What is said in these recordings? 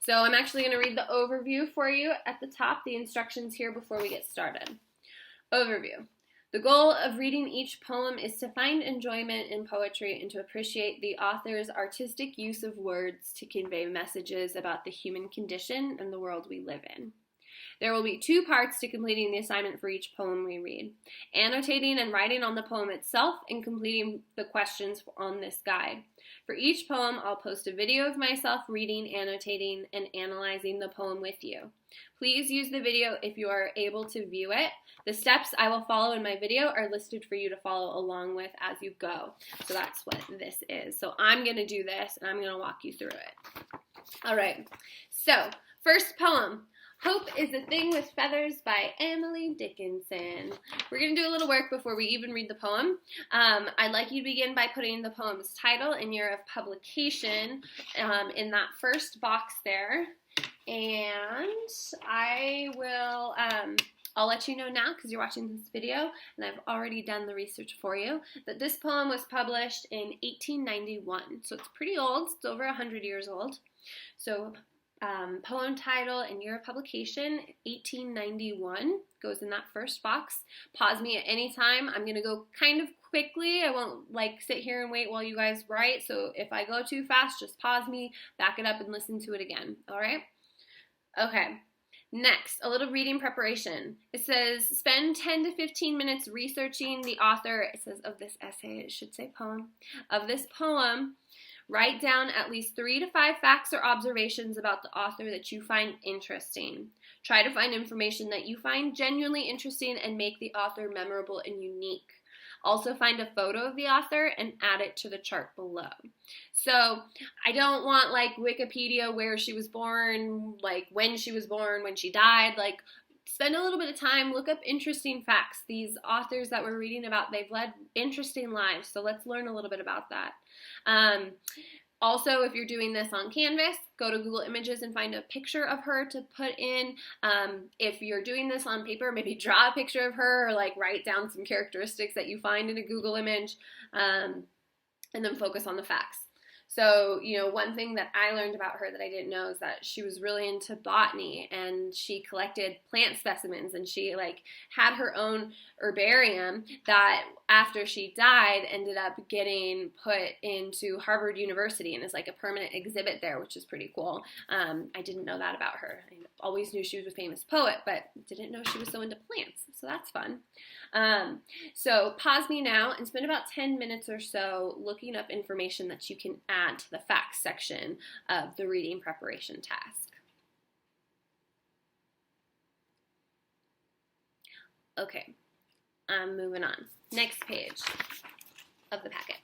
So I'm actually going to read the overview for you at the top, the instructions here before we get started. Overview. The goal of reading each poem is to find enjoyment in poetry and to appreciate the author's artistic use of words to convey messages about the human condition and the world we live in. There will be 2 parts to completing the assignment for each poem we read: annotating and writing on the poem itself and completing the questions on this guide. For each poem, I'll post a video of myself reading, annotating, and analyzing the poem with you. Please use the video if you are able to view it. The steps I will follow in my video are listed for you to follow along with as you go. So that's what this is. So I'm going to do this, and I'm going to walk you through it. All right. So, first poem. Hope is a Thing with Feathers by Emily Dickinson. We're going to do a little work before we even read the poem. I'd like you to begin by putting the poem's title and year of publication in that first box there. And I'll let you know now, because you're watching this video, and I've already done the research for you, that this poem was published in 1891. So it's pretty old. It's over 100 years old. So poem title and year of publication, 1891, goes in that first box. Pause me at any time. I'm going to go kind of quickly. I won't sit here and wait while you guys write. So if I go too fast, just pause me, back it up, and listen to it again. All right? Okay. Next, a little reading preparation. It says, spend 10 to 15 minutes researching the author, it says, of this essay, it should say poem, of this poem. Write down at least 3 to 5 facts or observations about the author that you find interesting. Try to find information that you find genuinely interesting and make the author memorable and unique. Also find a photo of the author and add it to the chart below. So I don't want Wikipedia where she was born, when she was born, when she died. Spend a little bit of time, look up interesting facts. These authors that we're reading about, they've led interesting lives, so let's learn a little bit about that. Also, if you're doing this on Canvas, go to Google Images and find a picture of her to put in. If you're doing this on paper, maybe draw a picture of her or write down some characteristics that you find in a Google image, and then focus on the facts. So, one thing that I learned about her that I didn't know is that she was really into botany, and she collected plant specimens, and she had her own herbarium that after she died ended up getting put into Harvard University and is a permanent exhibit there, which is pretty cool. I didn't know that about her. I always knew she was a famous poet, but didn't know she was so into plants, so that's fun. So pause me now and spend about 10 minutes or so looking up information that you can add to the facts section of the reading preparation task. Okay, I'm moving on. Next page of the packet.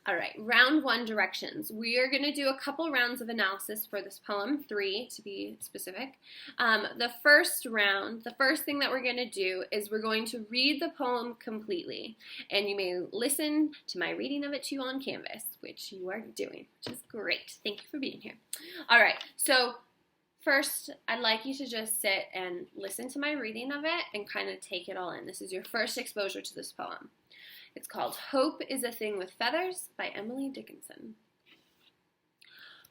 All right, round 1, directions. We are going to do a couple rounds of analysis for this poem, 3 to be specific. The first round, the first thing that we're going to do is we're going to read the poem completely. And you may listen to my reading of it to you on Canvas, which you are doing, which is great. Thank you for being here. All right, so first, I'd like you to just sit and listen to my reading of it and kind of take it all in. This is your first exposure to this poem. It's called Hope is a Thing with Feathers by Emily Dickinson.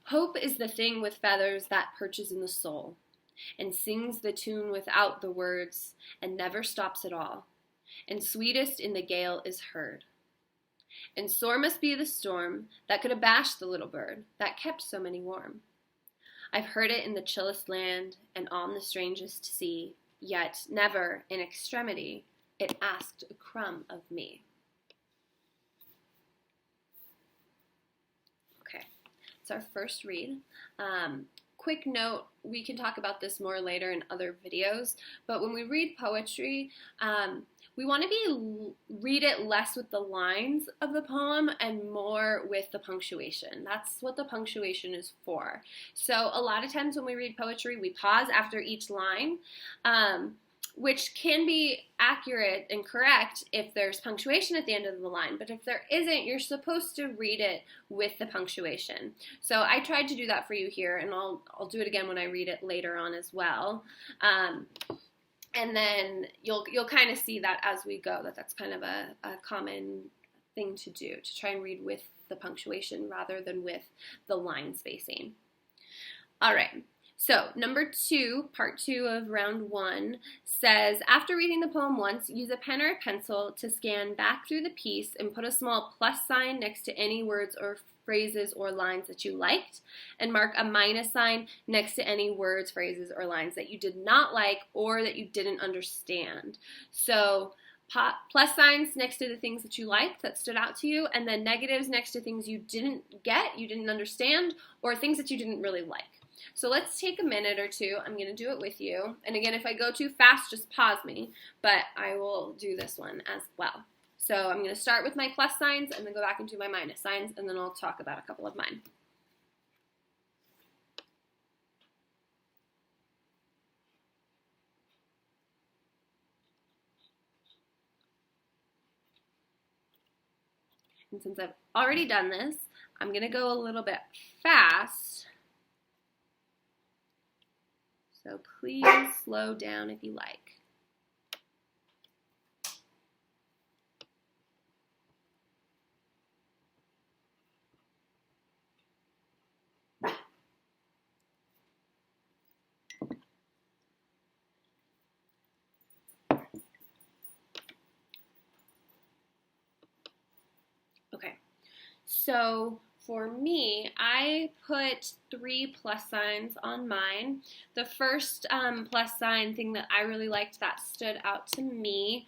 Hope is the thing with feathers that perches in the soul and sings the tune without the words and never stops at all. And sweetest in the gale is heard. And sore must be the storm that could abash the little bird that kept so many warm. I've heard it in the chillest land and on the strangest sea, yet never in extremity it asked a crumb of me. It's our first read. Quick note, we can talk about this more later in other videos, but when we read poetry, we want to read it less with the lines of the poem and more with the punctuation. That's what the punctuation is for. So a lot of times when we read poetry, we pause after each line, which can be accurate and correct if there's punctuation at the end of the line. But if there isn't, you're supposed to read it with the punctuation. So I tried to do that for you here, and I'll do it again when I read it later on as well. And then you'll kind of see that as we go, that's kind of a common thing to do, to try and read with the punctuation rather than with the line spacing. All right. So, number 2, part 2 of round 1, says, after reading the poem once, use a pen or a pencil to scan back through the piece and put a small plus sign next to any words or phrases or lines that you liked, and mark a minus sign next to any words, phrases, or lines that you did not like or that you didn't understand. So, plus signs next to the things that you liked, that stood out to you, and then negatives next to things you didn't get, you didn't understand, or things that you didn't really like. So let's take a minute or two. I'm going to do it with you. And again, if I go too fast, just pause me, but I will do this one as well. So I'm going to start with my plus signs and then go back into my minus signs, and then I'll talk about a couple of mine. And since I've already done this, I'm going to go a little bit fast. So please slow down if you like. Okay, so for me, I put 3 plus signs on mine. The first plus sign thing that I really liked that stood out to me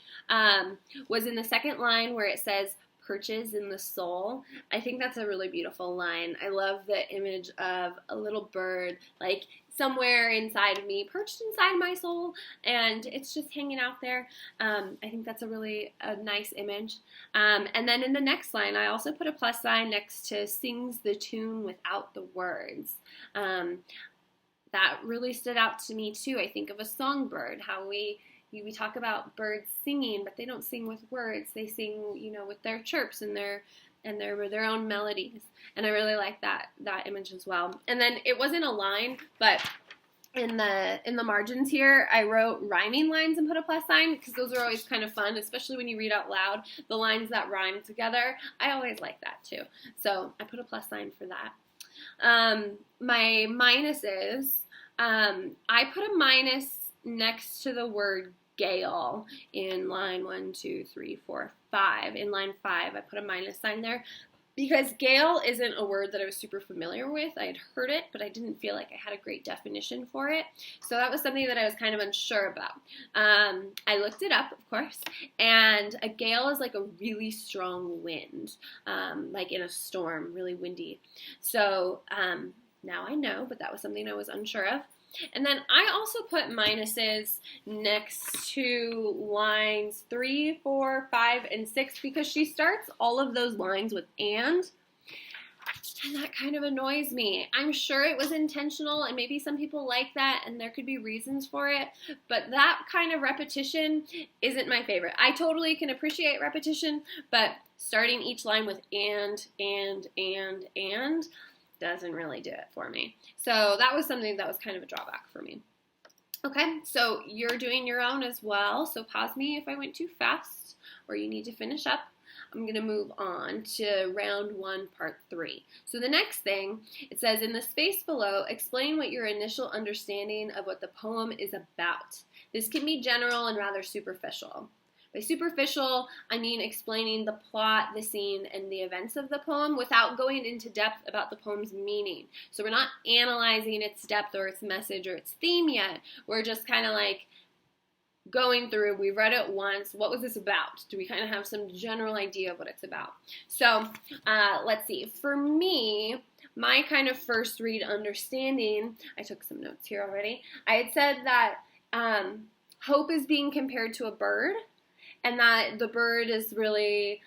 was in the second line where it says, perches in the soul. I think that's a really beautiful line. I love the image of a little bird, like somewhere inside of me, perched inside my soul, and it's just hanging out there. I think that's a nice image. And then in the next line, I also put a plus sign next to sings the tune without the words. That really stood out to me too. I think of a songbird, how we talk about birds singing, but they don't sing with words. They sing, with their chirps and their own melodies. And I really like that image as well. And then it wasn't a line, but in the margins here, I wrote rhyming lines and put a plus sign, because those are always kind of fun, especially when you read out loud, the lines that rhyme together. I always like that too. So I put a plus sign for that. My minuses, I put a minus next to the word gale in line 1, 2, 3, 4, 5. In line 5, I put a minus sign there because gale isn't a word that I was super familiar with. I had heard it, but I didn't feel like I had a great definition for it. So that was something that I was kind of unsure about. I looked it up, of course, and a gale is like a really strong wind, like in a storm, really windy. So now I know, but that was something I was unsure of. And then I also put minuses next to lines 3, 4, 5, and 6 because she starts all of those lines with and that kind of annoys me. I'm sure it was intentional, and maybe some people like that, and there could be reasons for it, but that kind of repetition isn't my favorite. I totally can appreciate repetition, but starting each line with and doesn't really do it for me. So that was something that was kind of a drawback for me. Okay, so you're doing your own as well, so pause me if I went too fast or you need to finish up. I'm going to move on to round 1, part 3. So the next thing, it says, in the space below, explain what your initial understanding of what the poem is about. This can be general and rather superficial. By superficial, I mean explaining the plot, the scene, and the events of the poem without going into depth about the poem's meaning. So we're not analyzing its depth or its message or its theme yet. We're just kind of like going through, we read it once, what was this about? Do we kind of have some general idea of what it's about? So let's see. For me, my kind of first read understanding, I took some notes here already. I had said that hope is being compared to a bird. And that the bird is really,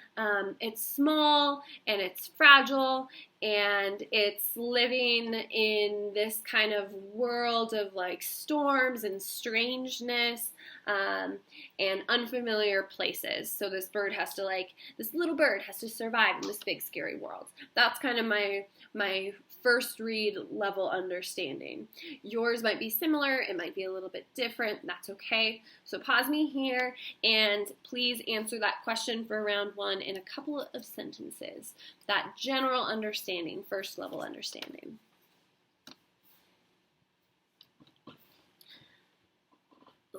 it's small and it's fragile and it's living in this kind of world of like storms and strangeness and unfamiliar places. So this bird has to this little bird has to survive in this big scary world. That's kind of my first read level understanding. Yours might be similar, it might be a little bit different, that's okay. So pause me here and please answer that question for round 1 in a couple of sentences. That general understanding, first level understanding.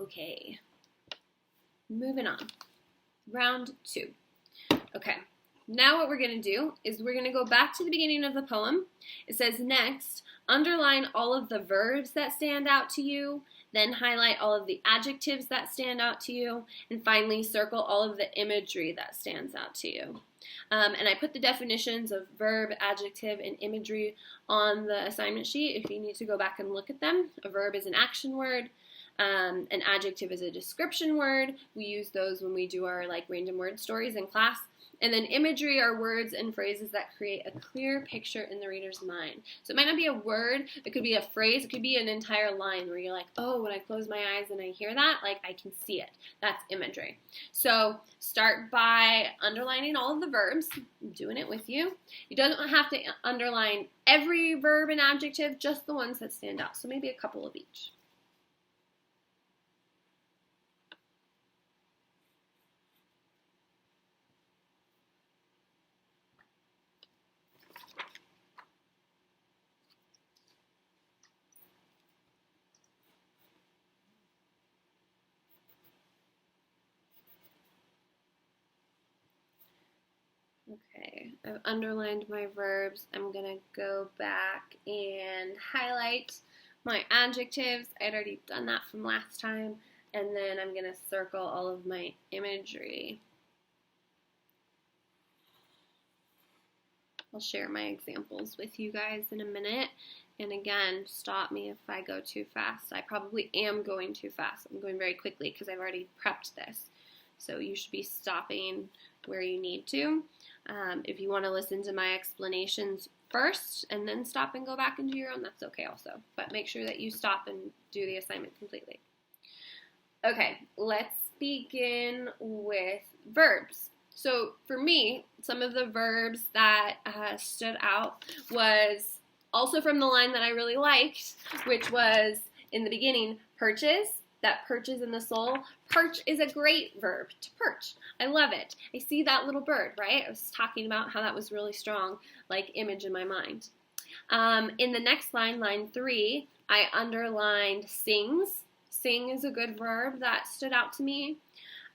Okay, moving on. Round 2. Okay, now what we're going to do is we're going to go back to the beginning of the poem. It says, next, underline all of the verbs that stand out to you, then highlight all of the adjectives that stand out to you, and finally circle all of the imagery that stands out to you. And I put the definitions of verb, adjective, and imagery on the assignment sheet if you need to go back and look at them. A verb is an action word. An adjective is a description word. We use those when we do our random word stories in class. And then imagery are words and phrases that create a clear picture in the reader's mind. So it might not be a word, it could be a phrase, it could be an entire line where you're like, oh, when I close my eyes and I hear that, I can see it. That's imagery. So start by underlining all of the verbs. I'm doing it with you. You don't have to underline every verb and adjective, just the ones that stand out. So maybe a couple of each. Okay, I've underlined my verbs. I'm going to go back and highlight my adjectives. I'd already done that from last time. And then I'm going to circle all of my imagery. I'll share my examples with you guys in a minute. And again, stop me if I go too fast. I probably am going too fast. I'm going very quickly because I've already prepped this. So you should be stopping where you need to. If you want to listen to my explanations first and then stop and go back and do your own, that's okay also. But make sure that you stop and do the assignment completely. Okay, let's begin with verbs. So for me, some of the verbs that stood out was also from the line that I really liked, which was in the beginning, perches. That perches in the soul. Perch is a great verb, to perch. I love it. I see that little bird, right? I was talking about how that was really strong, image in my mind. In the next line, line 3, I underlined sings. Sing is a good verb that stood out to me.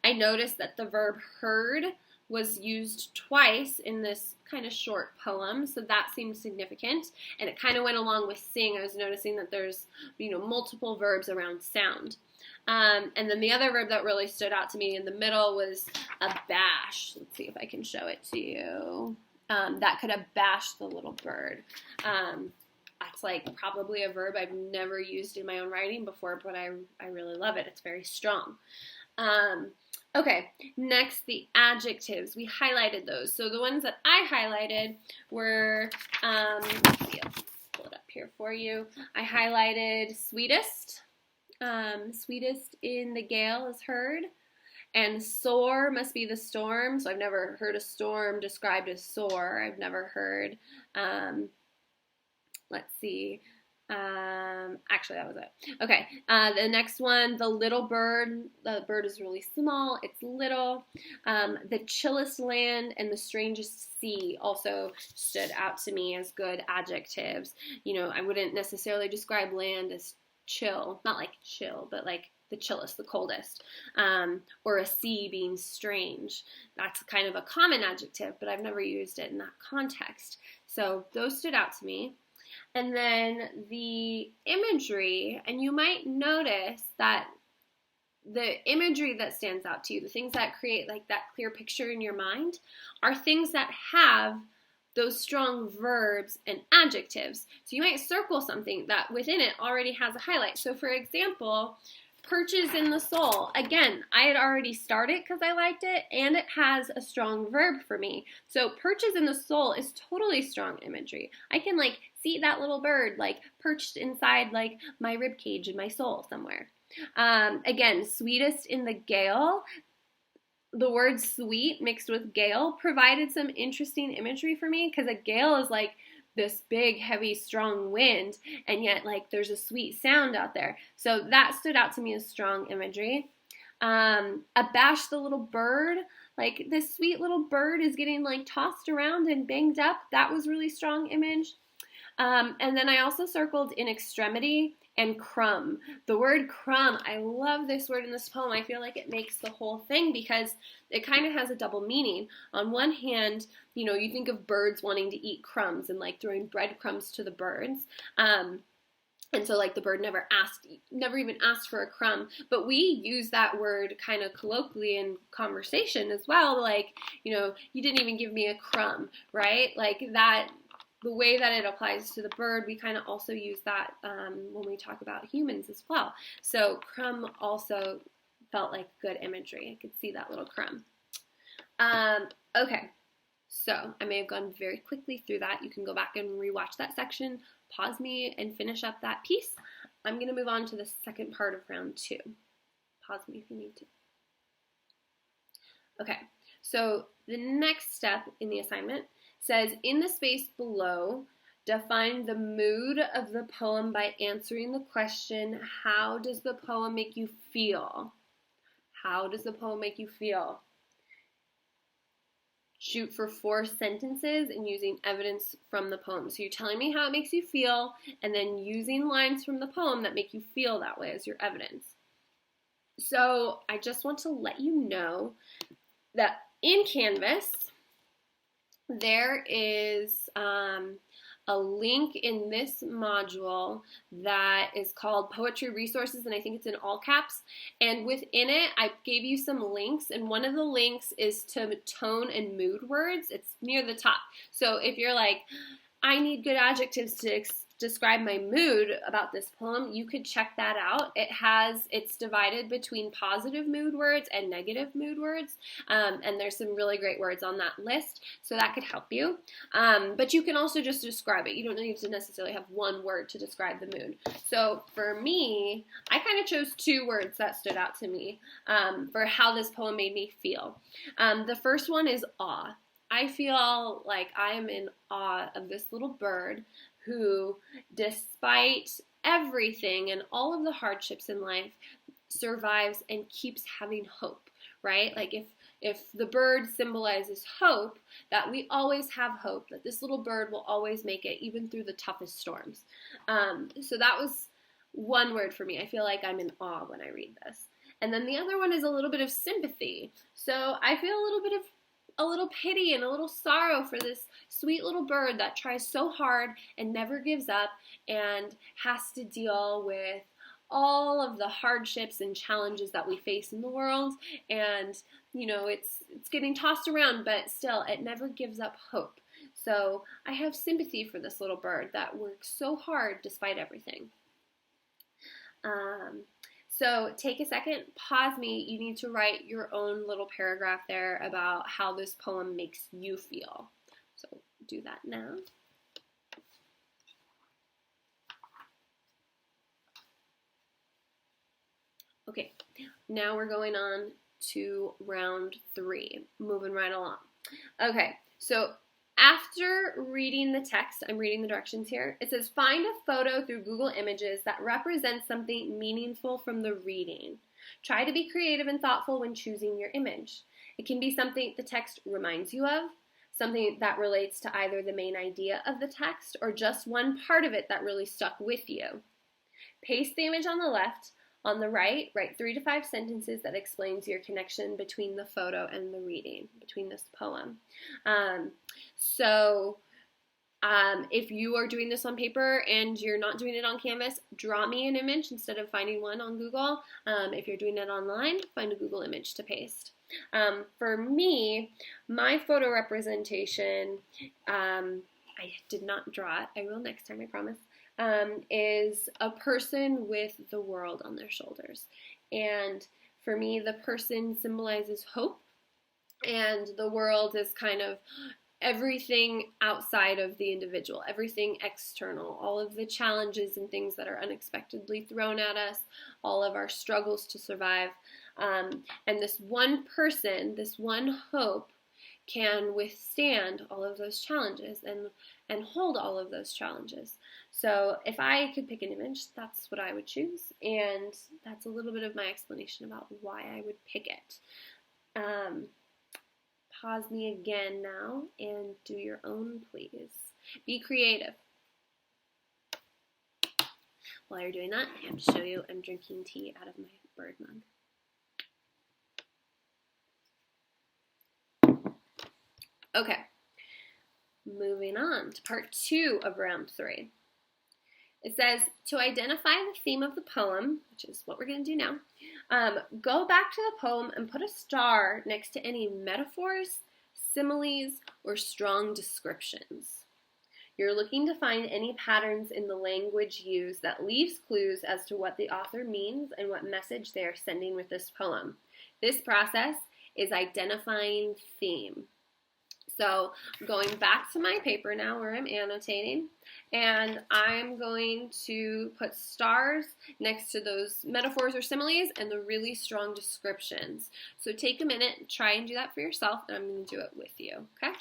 I noticed that the verb heard was used twice in this kind of short poem, so that seemed significant, and it kind of went along with sing. I was noticing that there's, multiple verbs around sound. And then the other verb that really stood out to me in the middle was abash. Let's see if I can show it to you. That could abash the little bird. That's probably a verb I've never used in my own writing before, but I really love it. It's very strong. Okay, next the adjectives. We highlighted those. So the ones that I highlighted were, let's see, I'll pull it up here for you. I highlighted sweetest. Sweetest in the gale is heard. And soar must be the storm. So I've never heard a storm described as soar. I've never heard, let's see. Actually, that was it. Okay, the next one, the little bird. The bird is really small. It's little. The chillest land and the strangest sea also stood out to me as good adjectives. I wouldn't necessarily describe land as chill, not like chill, but the chillest, the coldest, or a sea being strange. That's kind of a common adjective, but I've never used it in that context. So those stood out to me. And then the imagery, and you might notice that the imagery that stands out to you, the things that create that clear picture in your mind, are things that have those strong verbs and adjectives. So you might circle something that within it already has a highlight. So for example, perches in the soul. Again, I had already started because I liked it, and it has a strong verb for me. So perches in the soul is totally strong imagery. I can see that little bird perched inside my rib cage in my soul somewhere. Again, sweetest in the gale. The word sweet mixed with gale provided some interesting imagery for me, because a gale is this big, heavy, strong wind, and yet there's a sweet sound out there. So that stood out to me as strong imagery. Abash the little bird, this sweet little bird is getting tossed around and banged up. That was really strong image. And then I also circled in extremity and crumb. The word crumb, I love this word in this poem. I feel like it makes the whole thing because it kind of has a double meaning. On one hand, you know, you think of birds wanting to eat crumbs and like throwing breadcrumbs to the birds. And so like the bird never even asked for a crumb, but we use that word kind of colloquially in conversation as well. Like, you know, you didn't even give me a crumb, right? Like that, the way that it applies to the bird, we kind of also use that when we talk about humans as well. So crumb also felt like good imagery. I could see that little crumb. Okay, so I may have gone very quickly through that. You can go back and rewatch that section, pause me, and finish up that piece. I'm going to move on to the second part of round 2. Pause me if you need to. Okay, so the next step in the assignment says, in the space below, define the mood of the poem by answering the question, how does the poem make you feel? How does the poem make you feel? Shoot for 4 sentences and using evidence from the poem. So you're telling me how it makes you feel and then using lines from the poem that make you feel that way as your evidence. So I just want to let you know that in Canvas, there is a link in this module that is called Poetry Resources, and I think it's in all caps. And within it, I gave you some links, and one of the links is to tone and mood words. It's near the top. So if you're like, I need good adjectives to describe my mood about this poem, you could check that out. It's divided between positive mood words and negative mood words, and there's some really great words on that list, so that could help you. But you can also just describe it. You don't need to necessarily have one word to describe the mood. So for me, I kind of chose 2 words that stood out to me for how this poem made me feel. The first one is awe. I feel like I am in awe of this little bird who, despite everything and all of the hardships in life, survives and keeps having hope, right? Like if the bird symbolizes hope, that we always have hope, that this little bird will always make it, even through the toughest storms. So that was one word for me. I feel like I'm in awe when I read this. And then the other one is a little bit of sympathy. So I feel a little pity and a little sorrow for this sweet little bird that tries so hard and never gives up and has to deal with all of the hardships and challenges that we face in the world. And, you know, it's getting tossed around, but still, it never gives up hope. So I have sympathy for this little bird that works so hard despite everything. So take a second, pause me. You need to write your own little paragraph there about how this poem makes you feel. So do that now. Okay, now we're going on to round 3, moving right along. Okay, so after reading the text, I'm reading the directions here, it says find a photo through Google Images that represents something meaningful from the reading. Try to be creative and thoughtful when choosing your image. It can be something the text reminds you of, something that relates to either the main idea of the text or just one part of it that really stuck with you. Paste the image on the left. On the right, write 3 to 5 sentences that explains your connection between the photo and the reading, between this poem. If you are doing this on paper and you're not doing it on Canvas, draw me an image instead of finding one on Google. If you're doing it online, find a Google image to paste. For me, my photo representation, I did not draw it. I will next time, I promise. Is a person with the world on their shoulders. And for me, the person symbolizes hope, and the world is kind of everything outside of the individual, everything external, all of the challenges and things that are unexpectedly thrown at us, all of our struggles to survive. And this one person, this one hope, can withstand all of those challenges and hold all of those challenges. So if I could pick an image, that's what I would choose, and that's a little bit of my explanation about why I would pick it. Pause me again now and do your own, please. Be creative. While you're doing that, I have to show you I'm drinking tea out of my bird mug. Okay, moving on to part 2 of round 3. It says, to identify the theme of the poem, which is what we're going to do now, go back to the poem and put a star next to any metaphors, similes, or strong descriptions. You're looking to find any patterns in the language used that leaves clues as to what the author means and what message they are sending with this poem. This process is identifying theme. So going back to my paper now where I'm annotating, and I'm going to put stars next to those metaphors or similes and the really strong descriptions. So take a minute, try and do that for yourself, and I'm going to do it with you, okay?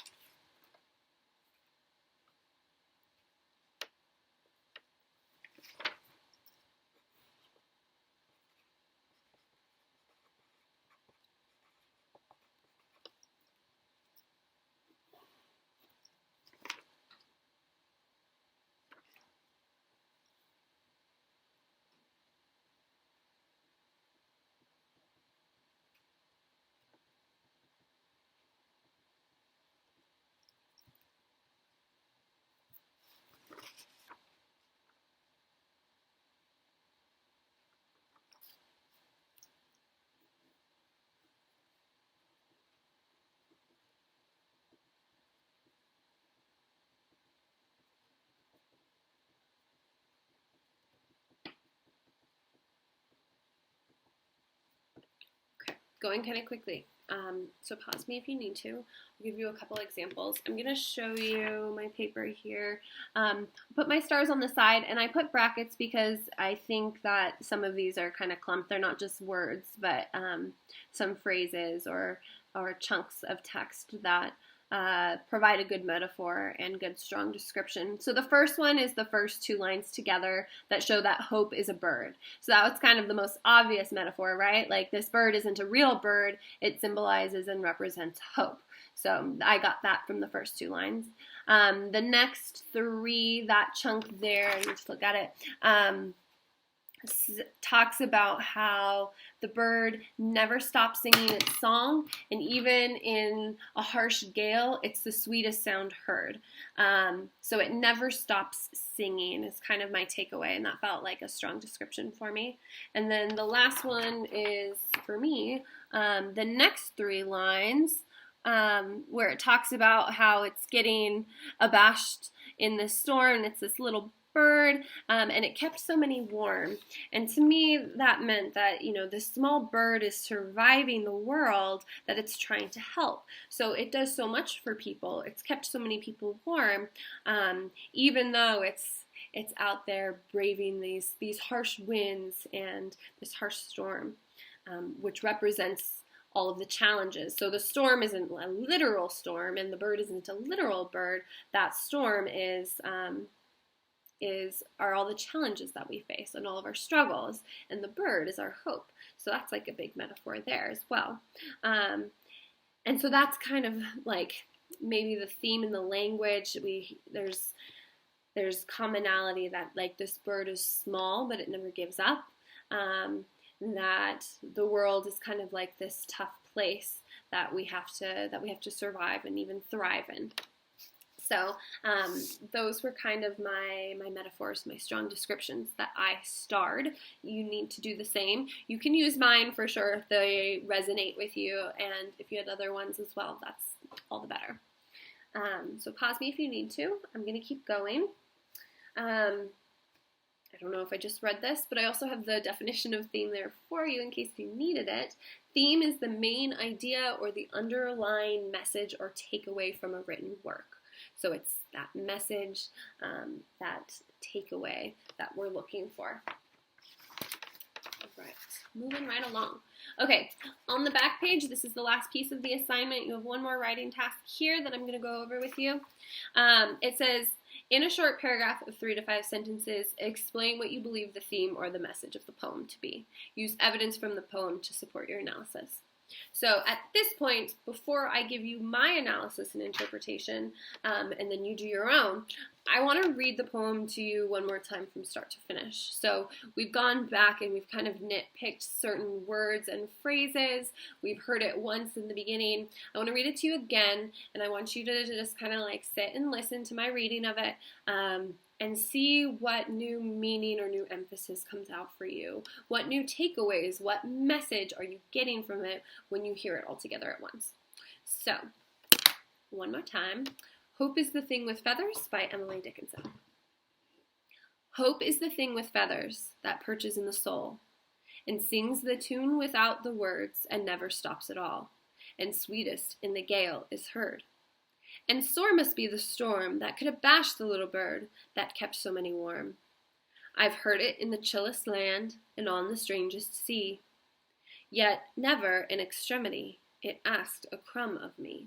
Going kind of quickly, so pause me if you need to. I'll give you a couple examples. I'm going to show you my paper here. Put my stars on the side, and I put brackets because I think that some of these are kind of clumped. They're not just words, but some phrases or chunks of text that provide a good metaphor and good strong description. So the first one is the first 2 lines together that show that hope is a bird. So that was kind of the most obvious metaphor, right? Like this bird isn't a real bird, it symbolizes and represents hope. So I got that from the first 2 lines. The next 3, that chunk there, let's look at it, talks about how the bird never stops singing its song, and even in a harsh gale, it's the sweetest sound heard. So it never stops singing is kind of my takeaway, and that felt like a strong description for me. And then the last one is, for me, the next 3 lines, where it talks about how it's getting abashed in the storm. It's this little bird, and it kept so many warm. And to me, that meant that, you know, this small bird is surviving the world that it's trying to help. So it does so much for people. It's kept so many people warm, even though it's out there braving these harsh winds and this harsh storm, which represents all of the challenges. So the storm isn't a literal storm, and the bird isn't a literal bird. That storm are all the challenges that we face and all of our struggles, and the bird is our hope. So that's like a big metaphor there as well. And so that's kind of like maybe the theme in the language. There's commonality that like this bird is small, but it never gives up. That the world is kind of like this tough place that we have to survive and even thrive in. So those were kind of my metaphors, my strong descriptions that I starred. You need to do the same. You can use mine for sure if they resonate with you, and if you had other ones as well, that's all the better. So pause me if you need to. I'm going to keep going. I don't know if I just read this, but I also have the definition of theme there for you in case you needed it. Theme is the main idea or the underlying message or takeaway from a written work. So it's that message, that takeaway that we're looking for. All right, moving right along. Okay, on the back page, this is the last piece of the assignment. You have one more writing task here that I'm going to go over with you. It says, in a short paragraph of 3 to 5 sentences, explain what you believe the theme or the message of the poem to be. Use evidence from the poem to support your analysis. So at this point, before I give you my analysis and interpretation, and then you do your own, I want to read the poem to you one more time from start to finish. So we've gone back and we've kind of nitpicked certain words and phrases. We've heard it once in the beginning. I want to read it to you again, and I want you to just kind of like sit and listen to my reading of it, and see what new meaning or new emphasis comes out for you. What new takeaways, what message are you getting from it when you hear it all together at once? So, one more time. Hope is the Thing with Feathers by Emily Dickinson. Hope is the thing with feathers that perches in the soul, and sings the tune without the words, and never stops at all, and sweetest in the gale is heard. And sore must be the storm that could abash the little bird that kept so many warm. I've heard it in the chillest land and on the strangest sea, yet never in extremity it asked a crumb of me.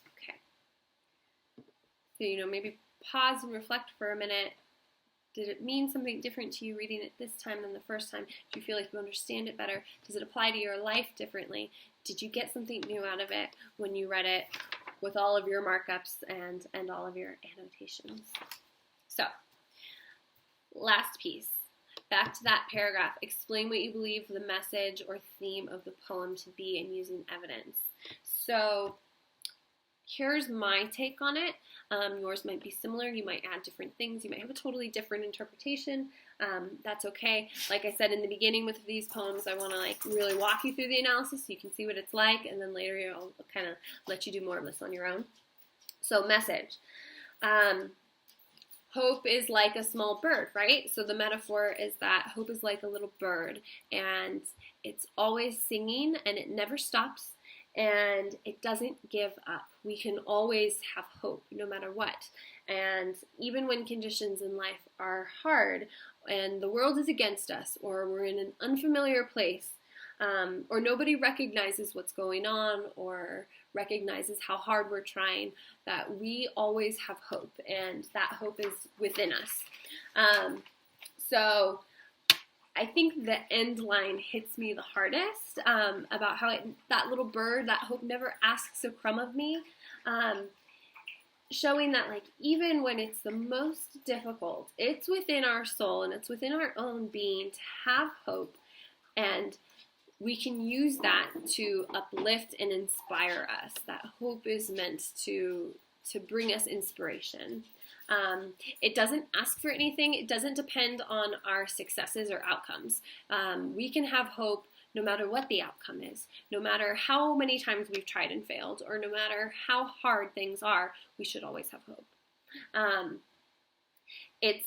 Okay. So, maybe pause and reflect for a minute. Did it mean something different to you reading it this time than the first time? Do you feel like you understand it better? Does it apply to your life differently? Did you get something new out of it when you read it with all of your markups and all of your annotations? So, last piece. Back to that paragraph. Explain what you believe the message or theme of the poem to be and using evidence. So, here's my take on it. Yours might be similar. You might add different things. You might have a totally different interpretation. That's okay. Like I said in the beginning with these poems, I want to really walk you through the analysis so you can see what it's like, and then later I'll kind of let you do more of this on your own. So message. Hope is like a small bird, right? So the metaphor is that hope is like a little bird, and it's always singing, and it never stops. And it doesn't give up. We can always have hope no matter what. And even when conditions in life are hard and the world is against us, or we're in an unfamiliar place, or nobody recognizes what's going on or recognizes how hard we're trying, that we always have hope, and that hope is within us. So I think the end line hits me the hardest, about how that little bird, that hope never asks a crumb of me, showing that even when it's the most difficult, it's within our soul and it's within our own being to have hope, and we can use that to uplift and inspire us. That hope is meant to bring us inspiration. It doesn't ask for anything. It doesn't depend on our successes or outcomes. We can have hope no matter what the outcome is, no matter how many times we've tried and failed, or no matter how hard things are, we should always have hope. It's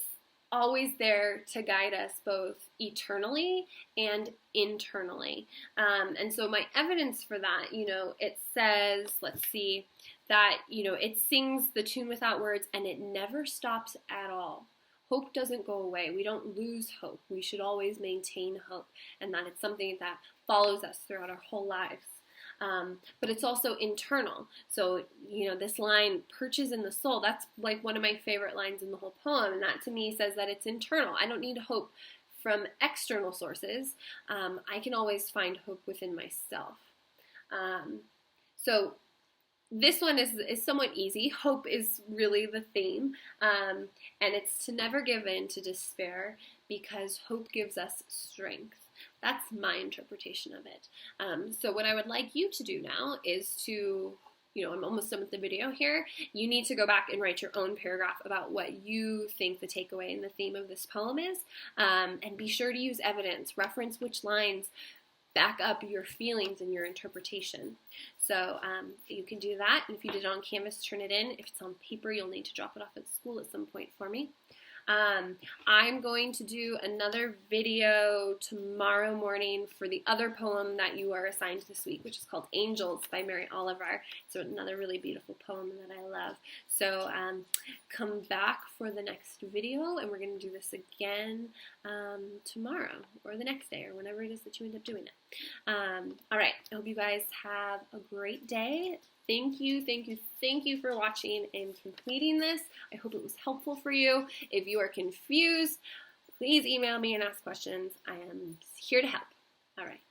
always there to guide us both eternally and internally. And so my evidence for that, it says, let's see, that, it sings the tune without words, and it never stops at all. Hope doesn't go away. We don't lose hope. We should always maintain hope, and that it's something that follows us throughout our whole lives. But it's also internal. So, this line, perches in the soul, that's one of my favorite lines in the whole poem, and that to me says that it's internal. I don't need hope from external sources. I can always find hope within myself. So this one is somewhat easy. Hope is really the theme, and it's to never give in to despair, because hope gives us strength. That's my interpretation of it. So what I would like you to do now is to, I'm almost done with the video here. You need to go back and write your own paragraph about what you think the takeaway and the theme of this poem is, and be sure to use evidence. Reference which lines back up your feelings and your interpretation. So you can do that. And if you did it on Canvas, turn it in. If it's on paper, you'll need to drop it off at school at some point for me. I'm going to do another video tomorrow morning for the other poem that you are assigned this week, which is called Angels by Mary Oliver. It's another really beautiful poem that I love. So come back for the next video, and we're going to do this again tomorrow or the next day or whenever it is that you end up doing it. All right. I hope you guys have a great day. Thank you for watching and completing this. I hope it was helpful for you. If you are confused, please email me and ask questions. I am here to help. All right.